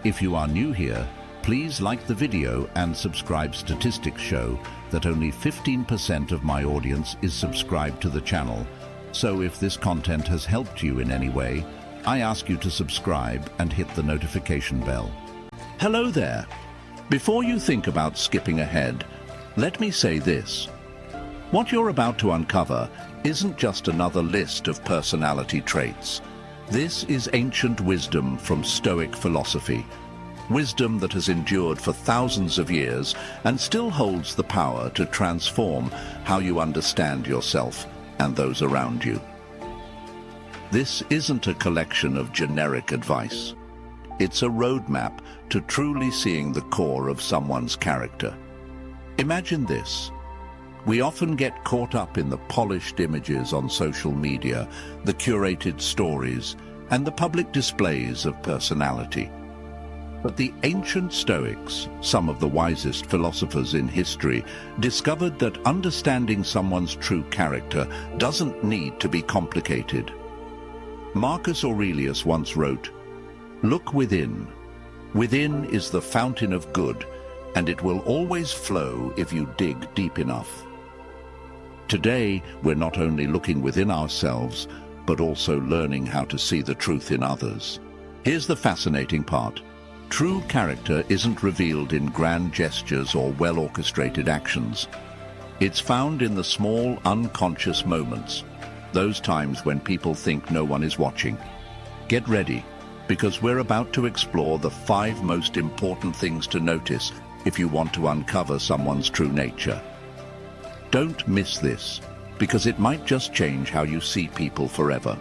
If you are new here, please like the video and subscribe. Statistics show that only 15% of my audience is subscribed to the channel. So if this content has helped you in any way, I ask you to subscribe and hit the notification bell. Hello there. Before you think about skipping ahead, let me say this. What you're about to uncover isn't just another list of personality traits. This is ancient wisdom from Stoic philosophy. Wisdom that has endured for thousands of years and still holds the power to transform how you understand yourself and those around you. This isn't a collection of generic advice. It's a roadmap to truly seeing the core of someone's character. Imagine this. We often get caught up in the polished images on social media, the curated stories, and the public displays of personality. But the ancient Stoics, some of the wisest philosophers in history, discovered that understanding someone's true character doesn't need to be complicated. Marcus Aurelius once wrote, "Look within. Within is the fountain of good, and it will always flow if you dig deep enough." Today, we're not only looking within ourselves, but also learning how to see the truth in others. Here's the fascinating part. True character isn't revealed in grand gestures or well-orchestrated actions. It's found in the small, unconscious moments, those times when people think no one is watching. Get ready, because we're about to explore the 5 most important things to notice if you want to uncover someone's true nature. Don't miss this, because it might just change how you see people forever.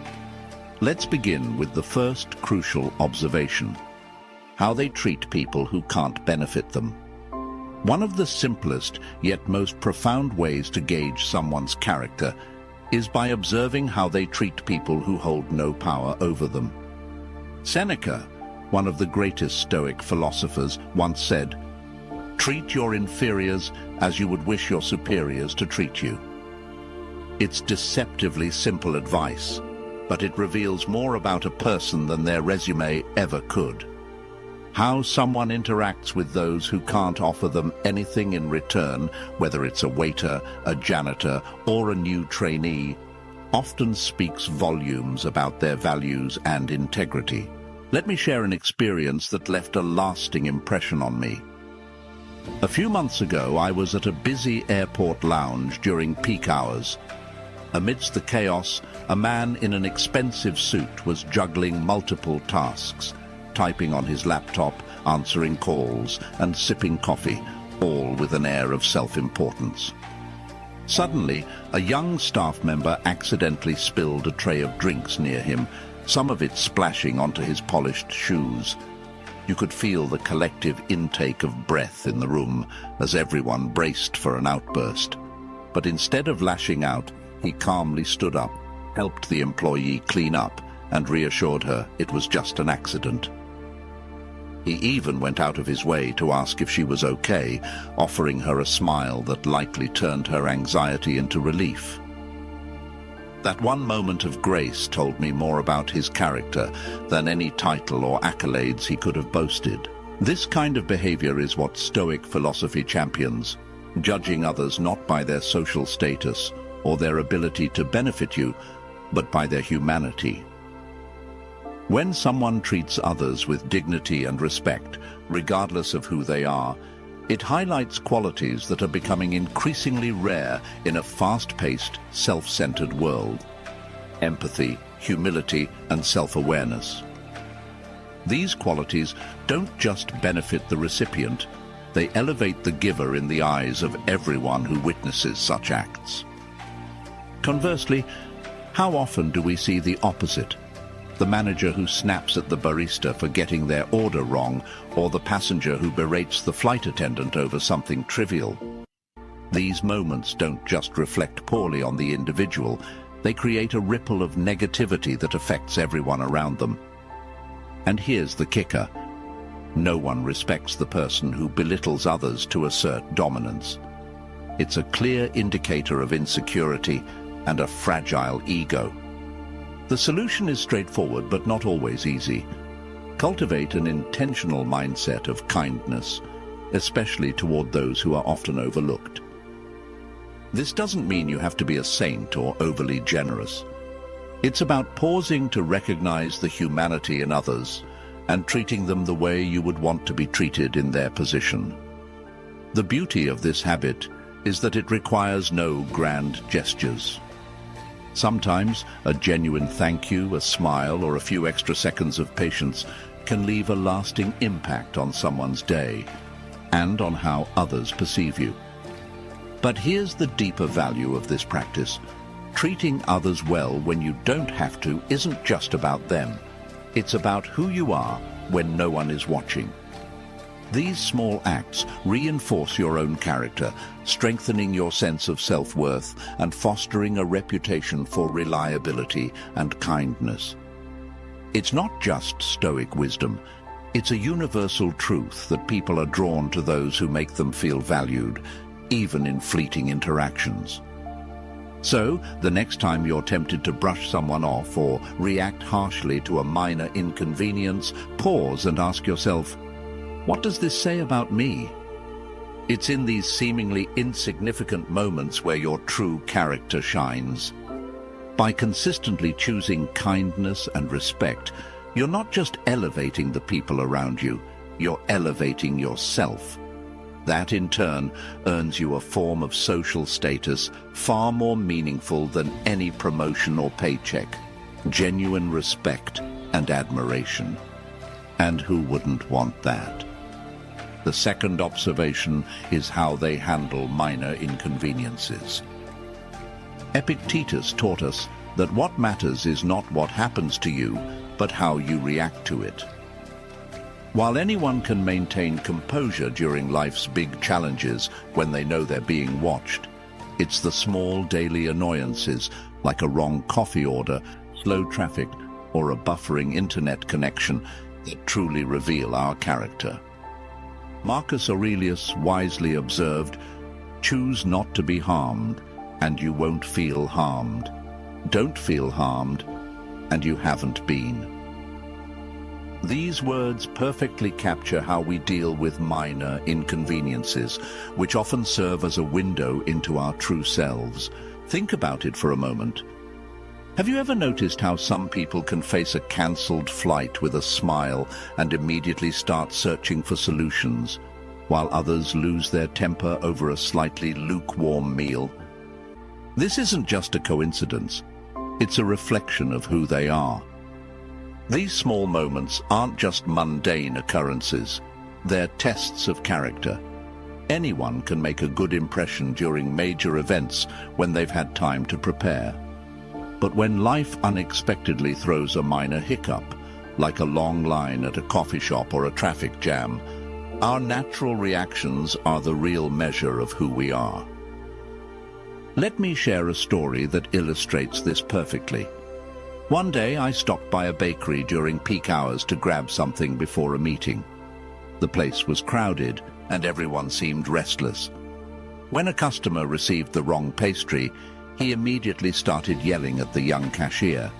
Let's begin with the first crucial observation: how they treat people who can't benefit them. One of the simplest yet most profound ways to gauge someone's character is by observing how they treat people who hold no power over them. Seneca, one of the greatest Stoic philosophers, once said, "Treat your inferiors as you would wish your superiors to treat you." It's deceptively simple advice, but it reveals more about a person than their resume ever could. How someone interacts with those who can't offer them anything in return, whether it's a waiter, a janitor, or a new trainee, often speaks volumes about their values and integrity. Let me share an experience that left a lasting impression on me. A few months ago, I was at a busy airport lounge during peak hours. Amidst the chaos, a man in an expensive suit was juggling multiple tasks, typing on his laptop, answering calls, and sipping coffee, all with an air of self-importance. Suddenly, a young staff member accidentally spilled a tray of drinks near him, some of it splashing onto his polished shoes. You could feel the collective intake of breath in the room as everyone braced for an outburst. But instead of lashing out, he calmly stood up, helped the employee clean up, and reassured her it was just an accident. He even went out of his way to ask if she was okay, offering her a smile that likely turned her anxiety into relief. That one moment of grace told me more about his character than any title or accolades he could have boasted. This kind of behavior is what Stoic philosophy champions, judging others not by their social status or their ability to benefit you, but by their humanity. When someone treats others with dignity and respect, regardless of who they are, it highlights qualities that are becoming increasingly rare in a fast-paced, self-centered world: empathy, humility, and self-awareness. These qualities don't just benefit the recipient, they elevate the giver in the eyes of everyone who witnesses such acts. Conversely, how often do we see the opposite? The manager who snaps at the barista for getting their order wrong, or the passenger who berates the flight attendant over something trivial. These moments don't just reflect poorly on the individual, they create a ripple of negativity that affects everyone around them. And here's the kicker. No one respects the person who belittles others to assert dominance. It's a clear indicator of insecurity and a fragile ego. The solution is straightforward, but not always easy. Cultivate an intentional mindset of kindness, especially toward those who are often overlooked. This doesn't mean you have to be a saint or overly generous. It's about pausing to recognize the humanity in others and treating them the way you would want to be treated in their position. The beauty of this habit is that it requires no grand gestures. Sometimes a genuine thank you, a smile, or a few extra seconds of patience can leave a lasting impact on someone's day and on how others perceive you. But here's the deeper value of this practice. Treating others well when you don't have to isn't just about them. It's about who you are when no one is watching. These small acts reinforce your own character, strengthening your sense of self-worth and fostering a reputation for reliability and kindness. It's not just Stoic wisdom. It's a universal truth that people are drawn to those who make them feel valued, even in fleeting interactions. So, the next time you're tempted to brush someone off or react harshly to a minor inconvenience, pause and ask yourself, what does this say about me? It's in these seemingly insignificant moments where your true character shines. By consistently choosing kindness and respect, you're not just elevating the people around you, you're elevating yourself. That, in turn, earns you a form of social status far more meaningful than any promotion or paycheck, genuine respect and admiration. And who wouldn't want that? The second observation is how they handle minor inconveniences. Epictetus taught us that what matters is not what happens to you, but how you react to it. While anyone can maintain composure during life's big challenges when they know they're being watched, it's the small daily annoyances, like a wrong coffee order, slow traffic, or a buffering internet connection, that truly reveal our character. Marcus Aurelius wisely observed, "Choose not to be harmed, and you won't feel harmed. Don't feel harmed, and you haven't been." These words perfectly capture how we deal with minor inconveniences, which often serve as a window into our true selves. Think about it for a moment. Have you ever noticed how some people can face a cancelled flight with a smile and immediately start searching for solutions, while others lose their temper over a slightly lukewarm meal? This isn't just a coincidence. It's a reflection of who they are. These small moments aren't just mundane occurrences. They're tests of character. Anyone can make a good impression during major events when they've had time to prepare. But when life unexpectedly throws a minor hiccup, like a long line at a coffee shop or a traffic jam, our natural reactions are the real measure of who we are. Let me share a story that illustrates this perfectly. One day I stopped by a bakery during peak hours to grab something before a meeting. The place was crowded and everyone seemed restless. When a customer received the wrong pastry, he immediately started yelling at the young cashier.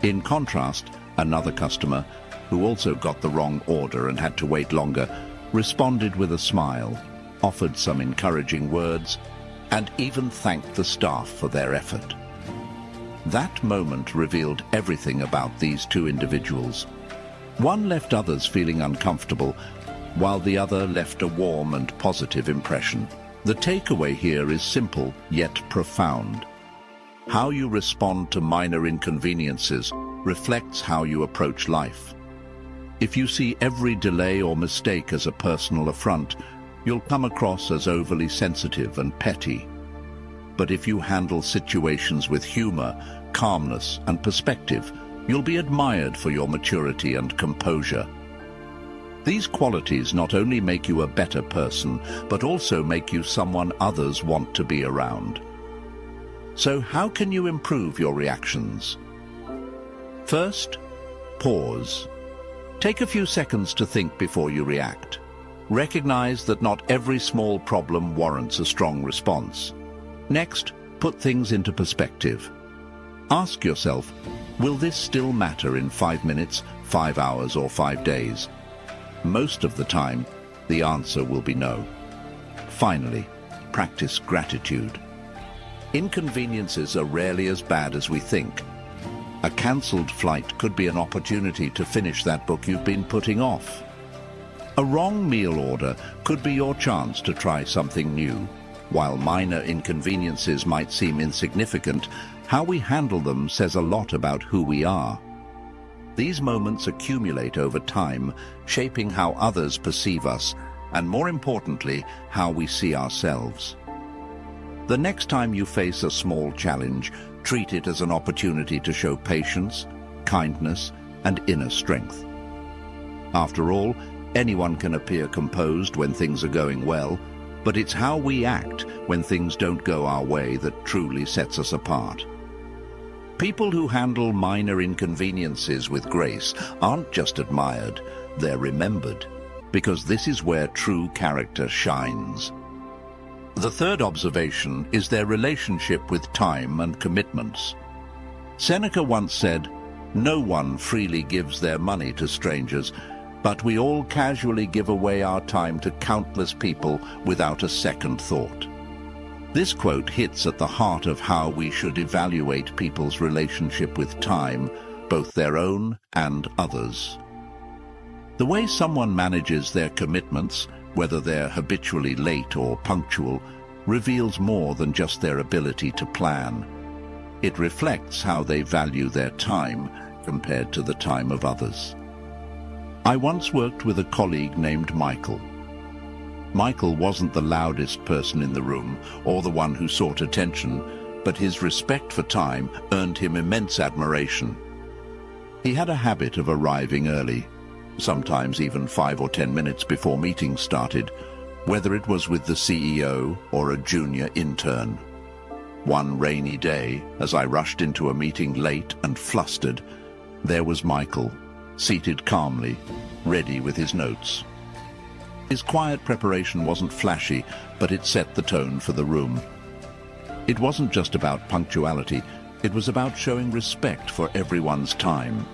In contrast, another customer, who also got the wrong order and had to wait longer, responded with a smile, offered some encouraging words, and even thanked the staff for their effort. That moment revealed everything about these two individuals. One left others feeling uncomfortable, while the other left a warm and positive impression. The takeaway here is simple, yet profound. How you respond to minor inconveniences reflects how you approach life. If you see every delay or mistake as a personal affront, you'll come across as overly sensitive and petty. But if you handle situations with humor, calmness, and perspective, you'll be admired for your maturity and composure. These qualities not only make you a better person, but also make you someone others want to be around. So how can you improve your reactions? First, pause. Take a few seconds to think before you react. Recognize that not every small problem warrants a strong response. Next, put things into perspective. Ask yourself, will this still matter in 5 minutes, 5 hours or 5 days? Most of the time, the answer will be no. Finally, practice gratitude. Inconveniences are rarely as bad as we think. A cancelled flight could be an opportunity to finish that book you've been putting off. A wrong meal order could be your chance to try something new. While minor inconveniences might seem insignificant, how we handle them says a lot about who we are. These moments accumulate over time, shaping how others perceive us, and more importantly, how we see ourselves. The next time you face a small challenge, treat it as an opportunity to show patience, kindness, and inner strength. After all, anyone can appear composed when things are going well, but it's how we act when things don't go our way that truly sets us apart. People who handle minor inconveniences with grace aren't just admired, they're remembered, because this is where true character shines. The third observation is their relationship with time and commitments. Seneca once said, "No one freely gives their money to strangers, but we all casually give away our time to countless people without a second thought." This quote hits at the heart of how we should evaluate people's relationship with time, both their own and others. The way someone manages their commitments, whether they're habitually late or punctual, reveals more than just their ability to plan. It reflects how they value their time compared to the time of others. I once worked with a colleague named Michael. Michael wasn't the loudest person in the room or the one who sought attention, but his respect for time earned him immense admiration. He had a habit of arriving early, sometimes even 5 or 10 minutes before meetings started, whether it was with the CEO or a junior intern. One rainy day, as I rushed into a meeting late and flustered, there was Michael, seated calmly, ready with his notes. His quiet preparation wasn't flashy, but it set the tone for the room. It wasn't just about punctuality, it was about showing respect for everyone's time.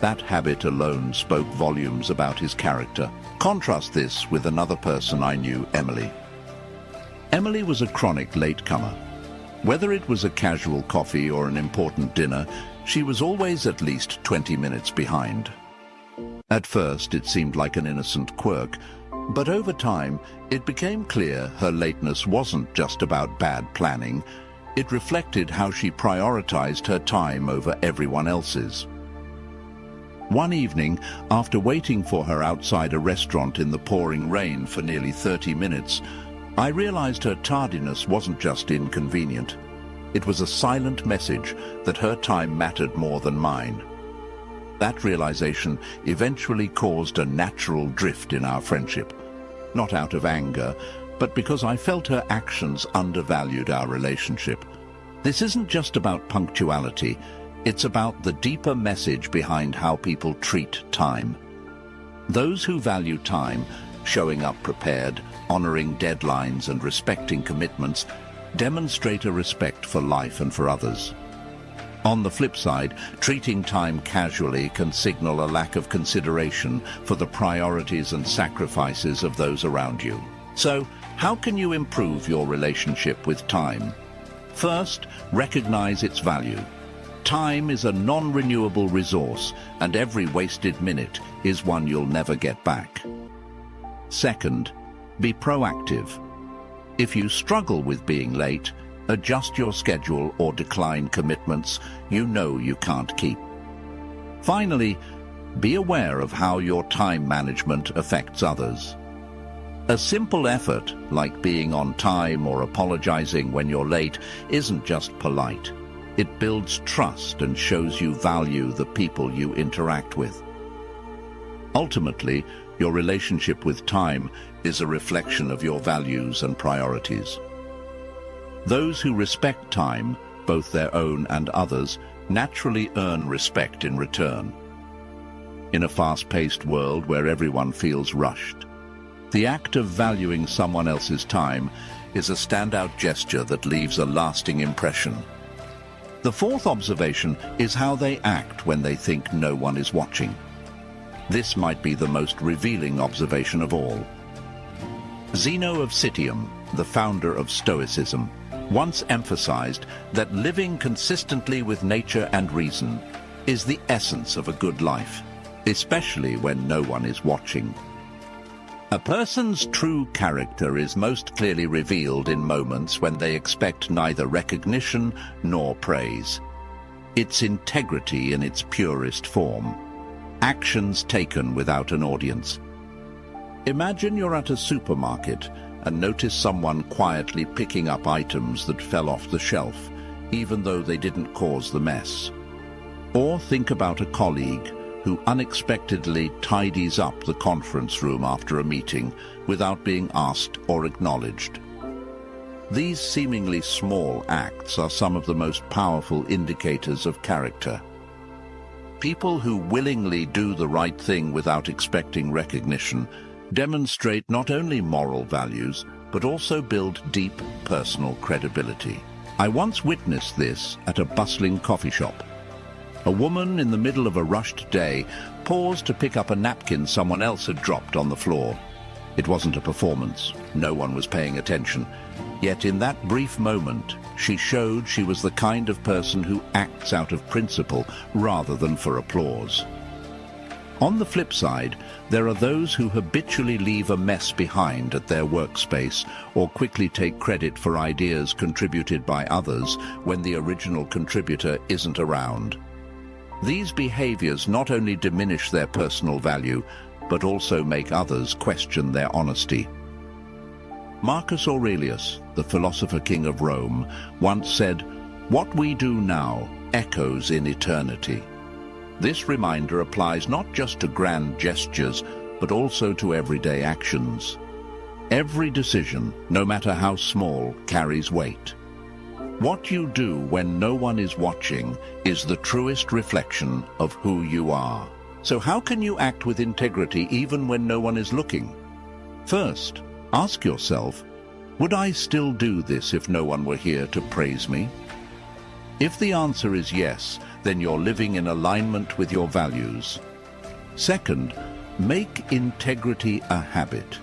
That habit alone spoke volumes about his character. Contrast this with another person I knew, Emily. Emily was a chronic latecomer. Whether it was a casual coffee or an important dinner, she was always at least 20 minutes behind. At first, it seemed like an innocent quirk, but over time, it became clear her lateness wasn't just about bad planning. It reflected how she prioritized her time over everyone else's. One evening, after waiting for her outside a restaurant in the pouring rain for nearly 30 minutes, I realized her tardiness wasn't just inconvenient. It was a silent message that her time mattered more than mine. That realization eventually caused a natural drift in our friendship, not out of anger, but because I felt her actions undervalued our relationship. This isn't just about punctuality, it's about the deeper message behind how people treat time. Those who value time, showing up prepared, honoring deadlines and respecting commitments, demonstrate a respect for life and for others. On the flip side, treating time casually can signal a lack of consideration for the priorities and sacrifices of those around you. So, how can you improve your relationship with time? First, recognize its value. Time is a non-renewable resource, and every wasted minute is one you'll never get back. Second, be proactive. If you struggle with being late, adjust your schedule or decline commitments you know you can't keep. Finally, be aware of how your time management affects others. A simple effort, like being on time or apologizing when you're late, isn't just polite. It builds trust and shows you value the people you interact with. Ultimately, your relationship with time is a reflection of your values and priorities. Those who respect time, both their own and others, naturally earn respect in return. In a fast-paced world where everyone feels rushed, the act of valuing someone else's time is a standout gesture that leaves a lasting impression. The fourth observation is how they act when they think no one is watching. This might be the most revealing observation of all. Zeno of Citium, the founder of Stoicism, once emphasized that living consistently with nature and reason is the essence of a good life, especially when no one is watching. A person's true character is most clearly revealed in moments when they expect neither recognition nor praise. It's integrity in its purest form, actions taken without an audience. Imagine you're at a supermarket and notice someone quietly picking up items that fell off the shelf, even though they didn't cause the mess. Or think about a colleague who unexpectedly tidies up the conference room after a meeting without being asked or acknowledged. These seemingly small acts are some of the most powerful indicators of character. People who willingly do the right thing without expecting recognition demonstrate not only moral values, but also build deep personal credibility. I once witnessed this at a bustling coffee shop. A woman in the middle of a rushed day paused to pick up a napkin someone else had dropped on the floor. It wasn't a performance. No one was paying attention. Yet in that brief moment, she showed she was the kind of person who acts out of principle rather than for applause. On the flip side, there are those who habitually leave a mess behind at their workspace or quickly take credit for ideas contributed by others when the original contributor isn't around. These behaviors not only diminish their personal value, but also make others question their honesty. Marcus Aurelius, the philosopher king of Rome, once said, "What we do now echoes in eternity." This reminder applies not just to grand gestures, but also to everyday actions. Every decision, no matter how small, carries weight. What you do when no one is watching is the truest reflection of who you are. So how can you act with integrity even when no one is looking? First, ask yourself, would I still do this if no one were here to praise me? If the answer is yes, then you're living in alignment with your values. Second, make integrity a habit.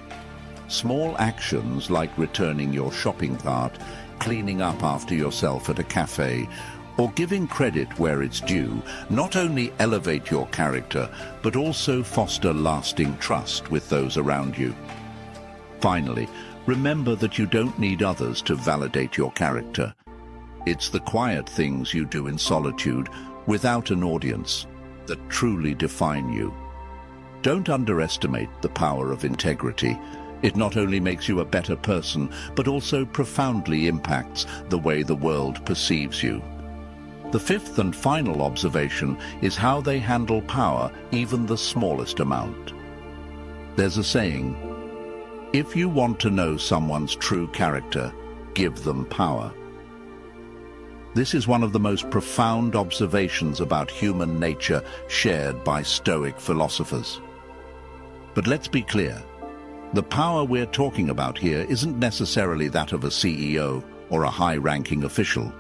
Small actions like returning your shopping cart, cleaning up after yourself at a cafe, or giving credit where it's due, not only elevate your character, but also foster lasting trust with those around you. Finally, remember that you don't need others to validate your character. It's the quiet things you do in solitude, without an audience, that truly define you. Don't underestimate the power of integrity. It not only makes you a better person, but also profoundly impacts the way the world perceives you. The fifth and final observation is how they handle power, even the smallest amount. There's a saying, if you want to know someone's true character, give them power. This is one of the most profound observations about human nature shared by Stoic philosophers. But let's be clear. The power we're talking about here isn't necessarily that of a CEO or a high-ranking official.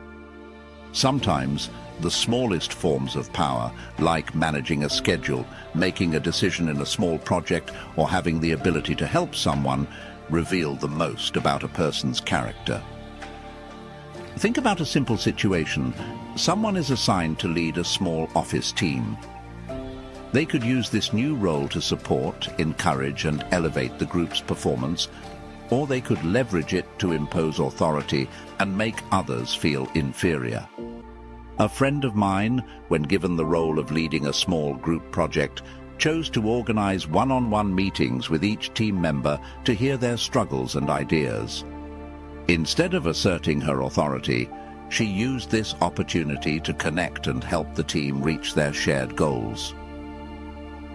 Sometimes, the smallest forms of power, like managing a schedule, making a decision in a small project, or having the ability to help someone, reveal the most about a person's character. Think about a simple situation. Someone is assigned to lead a small office team. They could use this new role to support, encourage, and elevate the group's performance, or they could leverage it to impose authority and make others feel inferior. A friend of mine, when given the role of leading a small group project, chose to organize one-on-one meetings with each team member to hear their struggles and ideas. Instead of asserting her authority, she used this opportunity to connect and help the team reach their shared goals.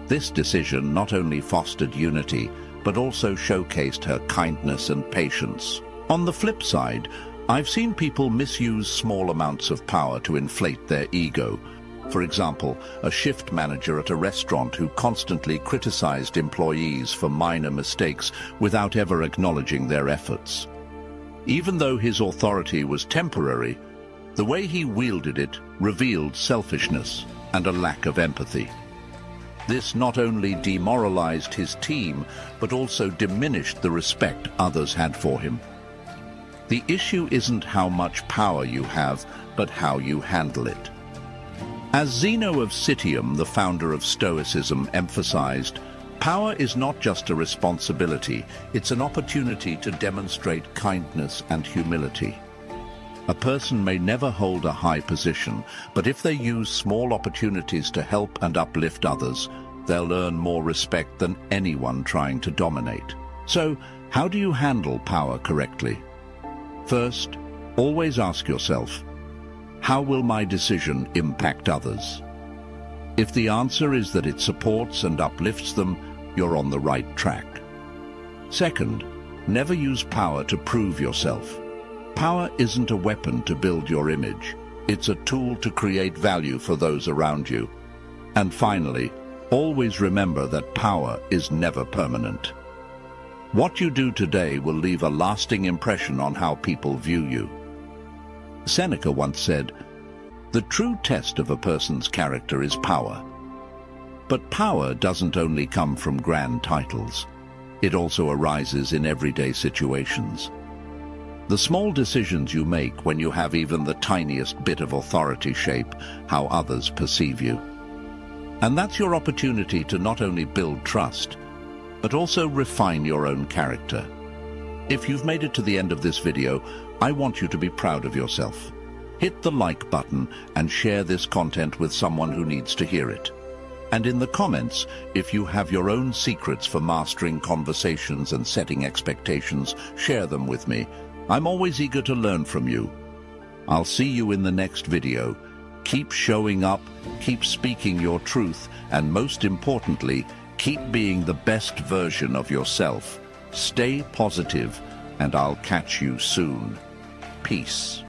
This decision not only fostered unity, but also showcased her kindness and patience. On the flip side, I've seen people misuse small amounts of power to inflate their ego. For example, a shift manager at a restaurant who constantly criticized employees for minor mistakes without ever acknowledging their efforts. Even though his authority was temporary, the way he wielded it revealed selfishness and a lack of empathy. This not only demoralized his team, but also diminished the respect others had for him. The issue isn't how much power you have, but how you handle it. As Zeno of Citium, the founder of Stoicism, emphasized, power is not just a responsibility, it's an opportunity to demonstrate kindness and humility. A person may never hold a high position, but if they use small opportunities to help and uplift others, they'll earn more respect than anyone trying to dominate. So, how do you handle power correctly? First, always ask yourself, how will my decision impact others? If the answer is that it supports and uplifts them, you're on the right track. Second, never use power to prove yourself. Power isn't a weapon to build your image. It's a tool to create value for those around you. And finally, always remember that power is never permanent. What you do today will leave a lasting impression on how people view you. Seneca once said, "The true test of a person's character is power." But power doesn't only come from grand titles. It also arises in everyday situations. The small decisions you make when you have even the tiniest bit of authority shape how others perceive you. And that's your opportunity to not only build trust, but also refine your own character. If you've made it to the end of this video, I want you to be proud of yourself. Hit the like button and share this content with someone who needs to hear it. And in the comments, if you have your own secrets for mastering conversations and setting expectations, share them with me. I'm always eager to learn from you. I'll see you in the next video. Keep showing up, keep speaking your truth, and most importantly, keep being the best version of yourself. Stay positive, and I'll catch you soon. Peace.